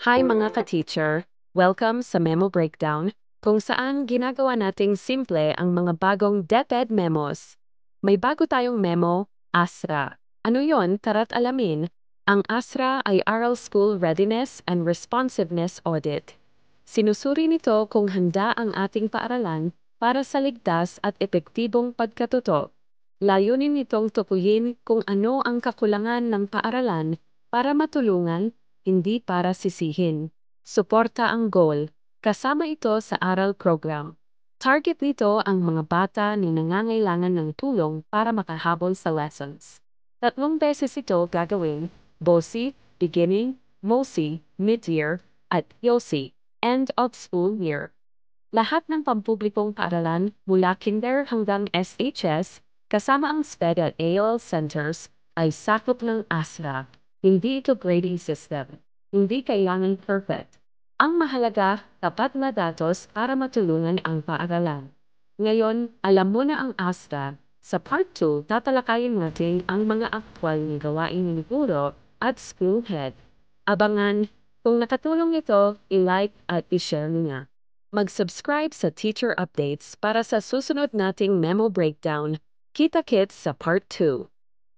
Hi mga ka-teacher! Welcome sa Memo Breakdown, kung saan ginagawa nating simple ang mga bagong DepEd memos. May bago tayong memo, ASRA. Ano yon? Tara't alamin. Ang ASRA ay Aral School Readiness and Responsiveness Audit. Sinusuri nito kung handa ang ating paaralan para sa ligtas at epektibong pagkatuto. Layunin nitong tukuyin kung ano ang kakulangan ng paaralan para matulungan, hindi para sisihin. Suporta ang goal. Kasama ito sa aral program. Target nito ang mga bata na nangangailangan ng tulong para makahabol sa lessons. 3 beses ito gagawin: BOSI, Beginning, MOSI, Mid-Year, at YOSI, End of School Year. Lahat ng pampublikong paaralan mula kinder hanggang SHS, kasama ang SPED at AOL centers, ay sakop ng ASRA. Hindi ito grading system. Hindi kailangan perfect. Ang mahalaga, tapat na datos para matulungan ang paaralan. Ngayon, alam mo na ang ASRA. Sa Part 2, tatalakayin natin ang mga aktwal na gawain ng guro at school head. Abangan, kung nakatulong ito, i-like at i-share niya. Mag-subscribe sa Teacher Updates para sa susunod nating memo breakdown. Kita-kits sa Part 2.